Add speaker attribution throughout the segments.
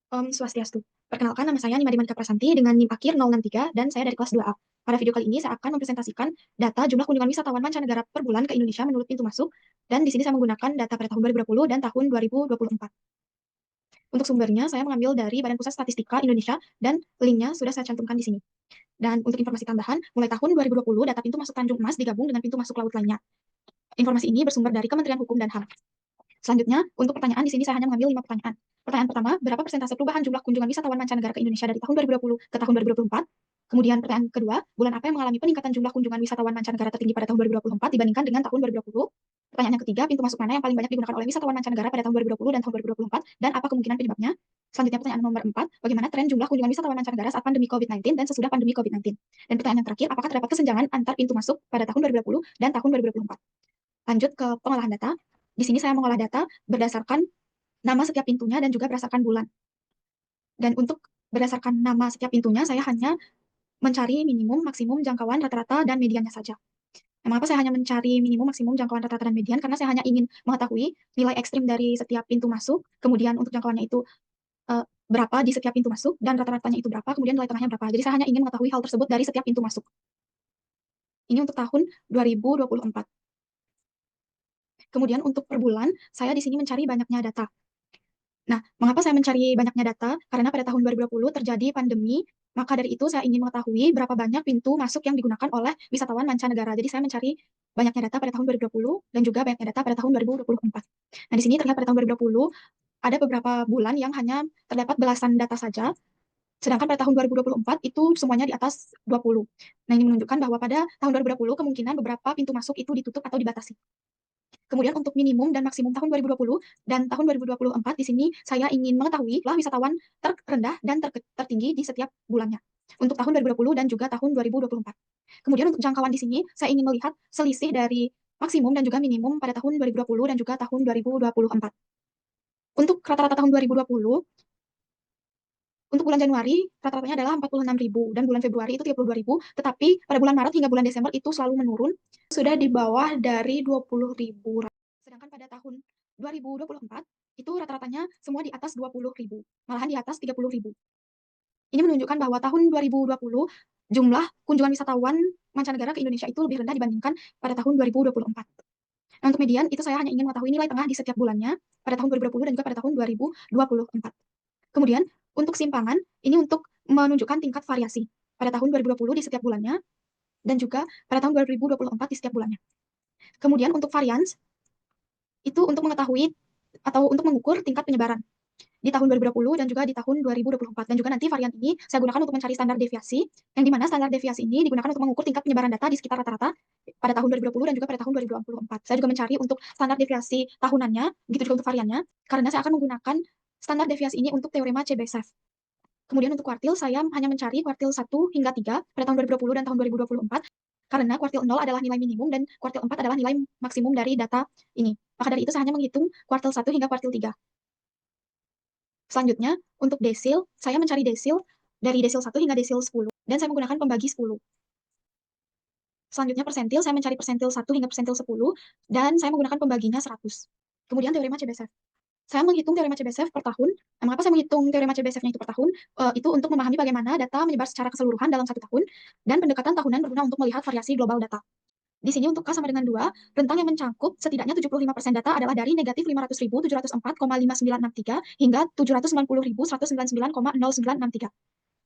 Speaker 1: Swastiastu. Perkenalkan, nama saya Nima Dimanika Prasanti dengan NIM akhir 063 dan saya dari kelas 2A. Pada video kali ini saya akan mempresentasikan data jumlah kunjungan wisatawan mancanegara per bulan ke Indonesia menurut pintu masuk, dan di sini saya menggunakan data pada tahun 2020 dan tahun 2024. Untuk sumbernya saya mengambil dari Badan Pusat Statistika Indonesia dan linknya sudah saya cantumkan di sini. Dan untuk informasi tambahan, mulai tahun 2020 data pintu masuk Tanjung Emas digabung dengan pintu masuk laut lainnya. Informasi ini bersumber dari Kementerian Hukum dan HAM. Selanjutnya, untuk pertanyaan di sini saya hanya mengambil 5 pertanyaan. Pertanyaan pertama, berapa persentase perubahan jumlah kunjungan wisatawan mancanegara ke Indonesia dari tahun 2020 ke tahun 2024? Kemudian pertanyaan kedua, bulan apa yang mengalami peningkatan jumlah kunjungan wisatawan mancanegara tertinggi pada tahun 2024 dibandingkan dengan tahun 2020? Pertanyaan yang ketiga, pintu masuk mana yang paling banyak digunakan oleh wisatawan mancanegara pada tahun 2020 dan tahun 2024, dan apa kemungkinan penyebabnya? Selanjutnya pertanyaan nomor 4, bagaimana tren jumlah kunjungan wisatawan mancanegara saat pandemi COVID-19 dan sesudah pandemi COVID-19? Dan pertanyaan yang terakhir, apakah terdapat kesenjangan antar pintu masuk pada tahun 2020 dan tahun 2024? Lanjut ke pengolahan data. Di sini saya mengolah data berdasarkan nama setiap pintunya dan juga berdasarkan bulan. Dan untuk berdasarkan nama setiap pintunya, saya hanya mencari minimum, maksimum, jangkauan, rata-rata, dan mediannya saja. Nah, mengapa saya hanya mencari minimum, maksimum, jangkauan, rata-rata, dan median? Karena saya hanya ingin mengetahui nilai ekstrim dari setiap pintu masuk, kemudian untuk jangkauannya itu berapa di setiap pintu masuk, dan rata-ratanya itu berapa, kemudian nilai tengahnya berapa. Jadi saya hanya ingin mengetahui hal tersebut dari setiap pintu masuk. Ini untuk tahun 2024. Kemudian untuk per bulan, saya di sini mencari banyaknya data. Nah, mengapa saya mencari banyaknya data? Karena pada tahun 2020 terjadi pandemi, maka dari itu saya ingin mengetahui berapa banyak pintu masuk yang digunakan oleh wisatawan mancanegara. Jadi saya mencari banyaknya data pada tahun 2020 dan juga banyaknya data pada tahun 2024. Nah, di sini terlihat pada tahun 2020 ada beberapa bulan yang hanya terdapat belasan data saja, sedangkan pada tahun 2024 itu semuanya di atas 20. Nah, ini menunjukkan bahwa pada tahun 2020 kemungkinan beberapa pintu masuk itu ditutup atau dibatasi. Kemudian untuk minimum dan maksimum tahun 2020 dan tahun 2024 di sini saya ingin mengetahui jumlah wisatawan terendah dan tertinggi di setiap bulannya untuk tahun 2020 dan juga tahun 2024. Kemudian untuk jangkauan di sini saya ingin melihat selisih dari maksimum dan juga minimum pada tahun 2020 dan juga tahun 2024. Untuk rata-rata tahun 2020, untuk bulan Januari rata-ratanya adalah 46.000 dan bulan Februari itu 32.000, tetapi pada bulan Maret hingga bulan Desember itu selalu menurun, sudah di bawah dari 20.000. Sedangkan pada tahun 2024 itu rata-ratanya semua di atas 20.000, malahan di atas 30.000. Ini menunjukkan bahwa tahun 2020 jumlah kunjungan wisatawan mancanegara ke Indonesia itu lebih rendah dibandingkan pada tahun 2024. Nah, untuk median itu saya hanya ingin mengetahui nilai tengah di setiap bulannya pada tahun 2020 dan juga pada tahun 2024. Kemudian untuk simpangan ini untuk menunjukkan tingkat variasi pada tahun 2020 di setiap bulannya dan juga pada tahun 2024 di setiap bulannya. Kemudian untuk varians itu untuk mengetahui atau untuk mengukur tingkat penyebaran di tahun 2020 dan juga di tahun 2024. Dan juga nanti varian ini saya gunakan untuk mencari standar deviasi, yang dimana standar deviasi ini digunakan untuk mengukur tingkat penyebaran data di sekitar rata-rata pada tahun 2020 dan juga pada tahun 2024. Saya juga mencari untuk standar deviasi tahunannya, begitu juga untuk variannya, karena saya akan menggunakan standar deviasi ini untuk teorema Chebyshev. Kemudian untuk kuartil, saya hanya mencari kuartil 1 hingga 3 pada tahun 2020 dan tahun 2024, karena kuartil 0 adalah nilai minimum dan kuartil 4 adalah nilai maksimum dari data ini. Maka dari itu saya hanya menghitung kuartil 1 hingga kuartil 3. Selanjutnya, untuk desil, saya mencari desil dari desil 1 hingga desil 10, dan saya menggunakan pembagi 10. Selanjutnya persentil, saya mencari persentil 1 hingga persentil 10, dan saya menggunakan pembaginya 100. Kemudian teorema Chebyshev. Saya menghitung teorema Chebyshev per tahun. Nah, mengapa saya menghitung teorema Chebyshev-nya itu per tahun? Itu untuk memahami bagaimana data menyebar secara keseluruhan dalam satu tahun, dan pendekatan tahunan berguna untuk melihat variasi global data. Di sini untuk K sama dengan 2, rentang yang mencakup setidaknya 75% data adalah dari negatif 500.704,5963 hingga 790.199,0963.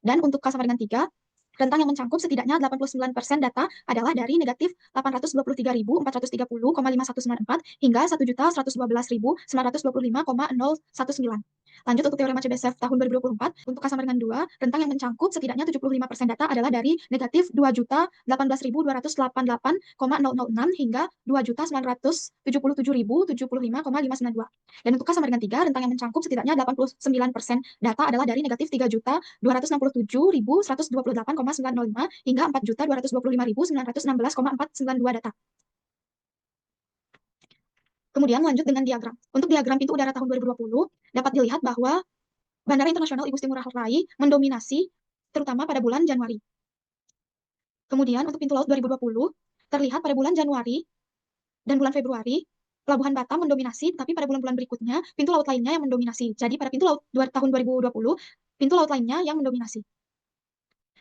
Speaker 1: Dan untuk K sama dengan 3, rentang yang mencakup setidaknya 89% data adalah dari negatif 823.430,5194 hingga 1.112.925,019. Lanjut untuk teorema Chebyshev tahun 2024, untuk K sama dengan 2, rentang yang mencakup setidaknya 75% data adalah dari negatif 2.018.288,006 hingga 2.977.075,592. Dan untuk K sama dengan 3, rentang yang mencakup setidaknya 89% data adalah dari negatif 3.267.128,905 hingga 4.225.916,492 data. Kemudian lanjut dengan diagram. Untuk diagram pintu udara tahun 2020, dapat dilihat bahwa Bandara Internasional Igusti Ngurah Rai mendominasi terutama pada bulan Januari. Kemudian untuk pintu laut 2020, terlihat pada bulan Januari dan bulan Februari Pelabuhan Batam mendominasi, tapi pada bulan-bulan berikutnya, pintu laut lainnya yang mendominasi. Jadi pada pintu laut tahun 2020, pintu laut lainnya yang mendominasi.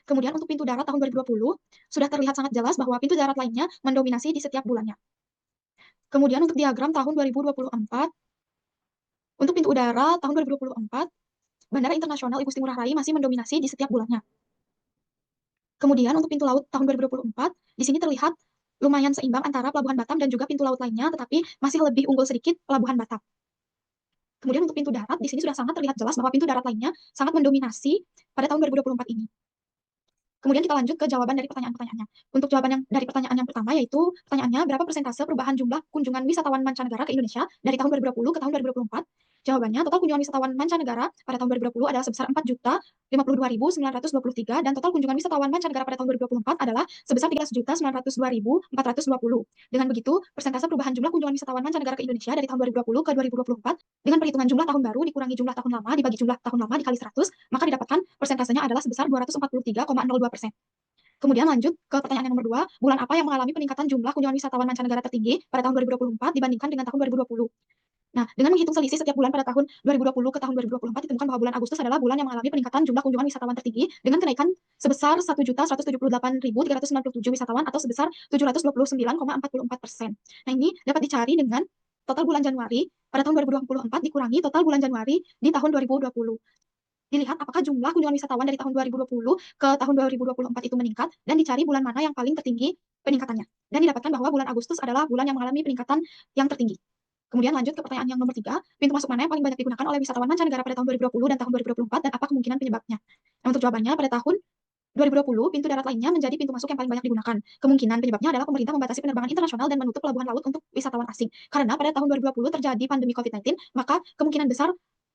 Speaker 1: Kemudian untuk pintu darat tahun 2020, sudah terlihat sangat jelas bahwa pintu darat lainnya mendominasi di setiap bulannya. Kemudian untuk diagram tahun 2024, untuk pintu udara tahun 2024, Bandara Internasional Igusti Ngurah Rai masih mendominasi di setiap bulannya. Kemudian untuk pintu laut tahun 2024, di sini terlihat lumayan seimbang antara Pelabuhan Batam dan juga pintu laut lainnya, tetapi masih lebih unggul sedikit Pelabuhan Batam. Kemudian untuk pintu darat, di sini sudah sangat terlihat jelas bahwa pintu darat lainnya sangat mendominasi pada tahun 2024 ini. Kemudian kita lanjut ke jawaban dari pertanyaan-pertanyaannya. Untuk jawaban yang dari pertanyaan yang pertama, yaitu pertanyaannya berapa persentase perubahan jumlah kunjungan wisatawan mancanegara ke Indonesia dari tahun 2020 ke tahun 2024? Jawabannya, total kunjungan wisatawan mancanegara pada tahun 2020 adalah sebesar 4.052.923 dan total kunjungan wisatawan mancanegara pada tahun 2024 adalah sebesar 13.902.420. Dengan begitu, persentase perubahan jumlah kunjungan wisatawan mancanegara ke Indonesia dari tahun 2020 ke 2024 dengan perhitungan jumlah tahun baru dikurangi jumlah tahun lama dibagi jumlah tahun lama dikali 100, maka didapatkan persentasenya adalah sebesar 243,02%. Kemudian lanjut ke pertanyaan yang nomor 2, bulan apa yang mengalami peningkatan jumlah kunjungan wisatawan mancanegara tertinggi pada tahun 2024 dibandingkan dengan tahun 2020? Nah, dengan menghitung selisih setiap bulan pada tahun 2020 ke tahun 2024, ditemukan bahwa bulan Agustus adalah bulan yang mengalami peningkatan jumlah kunjungan wisatawan tertinggi dengan kenaikan sebesar 1.178.397 wisatawan atau sebesar 729,44%. Nah, ini dapat dicari dengan total bulan Januari pada tahun 2024 dikurangi total bulan Januari di tahun 2020. Dilihat apakah jumlah kunjungan wisatawan dari tahun 2020 ke tahun 2024 itu meningkat dan dicari bulan mana yang paling tertinggi peningkatannya. Dan didapatkan bahwa bulan Agustus adalah bulan yang mengalami peningkatan yang tertinggi. Kemudian lanjut ke pertanyaan yang nomor 3, pintu masuk mana yang paling banyak digunakan oleh wisatawan mancanegara pada tahun 2020 dan tahun 2024 dan apa kemungkinan penyebabnya? Nah, untuk jawabannya pada tahun 2020, pintu darat lainnya menjadi pintu masuk yang paling banyak digunakan. Kemungkinan penyebabnya adalah pemerintah membatasi penerbangan internasional dan menutup pelabuhan laut untuk wisatawan asing. Karena pada tahun 2020 terjadi pandemi COVID-19, maka kemungkinan besar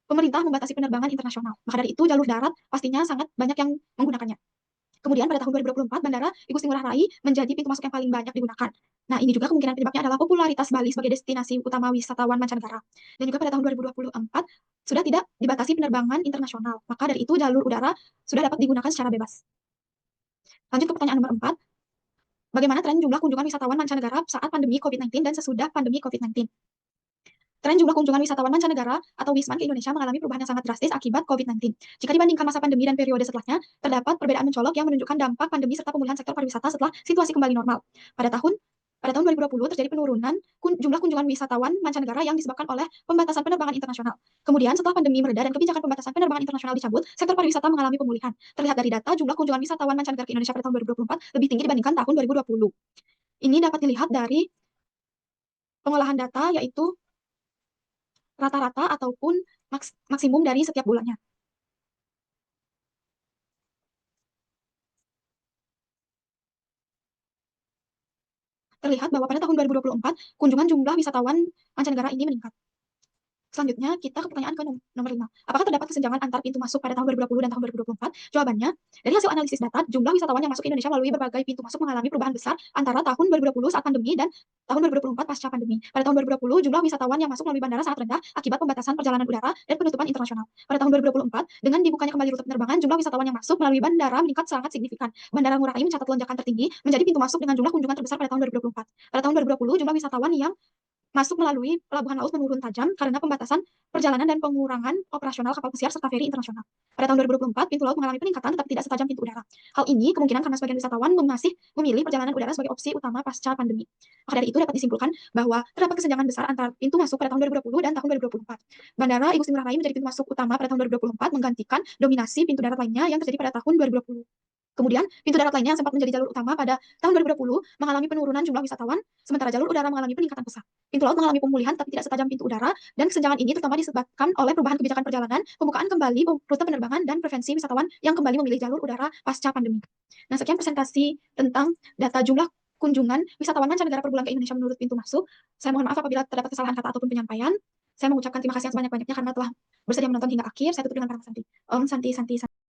Speaker 1: pemerintah membatasi penerbangan internasional. Maka dari itu jalur darat pastinya sangat banyak yang menggunakannya. Kemudian pada tahun 2024, Bandara Igusti Ngurah Rai menjadi pintu masuk yang paling banyak digunakan. Nah, ini juga kemungkinan penyebabnya adalah popularitas Bali sebagai destinasi utama wisatawan mancanegara. Dan juga pada tahun 2024 sudah tidak dibatasi penerbangan internasional. Maka dari itu jalur udara sudah dapat digunakan secara bebas. Lanjut ke pertanyaan nomor 4. Bagaimana tren jumlah kunjungan wisatawan mancanegara saat pandemi COVID-19 dan sesudah pandemi COVID-19? Tren jumlah kunjungan wisatawan mancanegara atau wisman ke Indonesia mengalami perubahan yang sangat drastis akibat COVID-19. Jika dibandingkan masa pandemi dan periode setelahnya, terdapat perbedaan mencolok yang menunjukkan dampak pandemi serta pemulihan sektor pariwisata setelah situasi kembali normal. Pada tahun 2020 terjadi penurunan jumlah kunjungan wisatawan mancanegara yang disebabkan oleh pembatasan penerbangan internasional. Kemudian setelah pandemi mereda dan kebijakan pembatasan penerbangan internasional dicabut, sektor pariwisata mengalami pemulihan. Terlihat dari data jumlah kunjungan wisatawan mancanegara ke Indonesia pada tahun 2024 lebih tinggi dibandingkan tahun 2020. Ini dapat dilihat dari pengolahan data yaitu rata-rata ataupun maksimum dari setiap bulannya. Terlihat bahwa pada tahun 2024, kunjungan jumlah wisatawan mancanegara ini meningkat. Selanjutnya, kita ke pertanyaan ke nomor 5. Apakah terdapat kesenjangan antar pintu masuk pada tahun 2020 dan tahun 2024? Jawabannya, dari hasil analisis data, jumlah wisatawan yang masuk ke Indonesia melalui berbagai pintu masuk mengalami perubahan besar antara tahun 2020 saat pandemi dan tahun 2024 pasca pandemi. Pada tahun 2020, jumlah wisatawan yang masuk melalui bandara sangat rendah akibat pembatasan perjalanan udara dan penutupan internasional. Pada tahun 2024, dengan dibukanya kembali rute penerbangan, jumlah wisatawan yang masuk melalui bandara meningkat sangat signifikan. Bandara Ngurah Rai mencatat lonjakan tertinggi menjadi pintu masuk dengan jumlah kunjungan terbesar pada tahun 2024. Pada tahun 2020, jumlah wisatawan yang masuk melalui pelabuhan laut menurun tajam karena pembatasan perjalanan dan pengurangan operasional kapal pesiar serta feri internasional. Pada tahun 2024, pintu laut mengalami peningkatan tetapi tidak setajam pintu udara. Hal ini kemungkinan karena sebagian wisatawan masih memilih perjalanan udara sebagai opsi utama pasca pandemi. Maka dari itu dapat disimpulkan bahwa terdapat kesenjangan besar antara pintu masuk pada tahun 2020 dan tahun 2024. Bandara Igusti Ngurah Rai menjadi pintu masuk utama pada tahun 2024 menggantikan dominasi pintu darat lainnya yang terjadi pada tahun 2020. Kemudian, pintu darat lainnya yang sempat menjadi jalur utama pada tahun 2020 mengalami penurunan jumlah wisatawan, sementara jalur udara mengalami peningkatan pesat. Pintu laut mengalami pemulihan tapi tidak setajam pintu udara, dan kesenjangan ini terutama disebabkan oleh perubahan kebijakan perjalanan, pembukaan kembali rute penerbangan, dan preferensi wisatawan yang kembali memilih jalur udara pasca pandemi. Nah, sekian presentasi tentang data jumlah kunjungan wisatawan mancanegara per bulan ke Indonesia menurut pintu masuk. Saya mohon maaf apabila terdapat kesalahan kata ataupun penyampaian. Saya mengucapkan terima kasih yang sebanyak-banyaknya karena telah bersedia menonton hingga akhir. Saya tutup dengan kata Santi. Om Santi Santi Santi.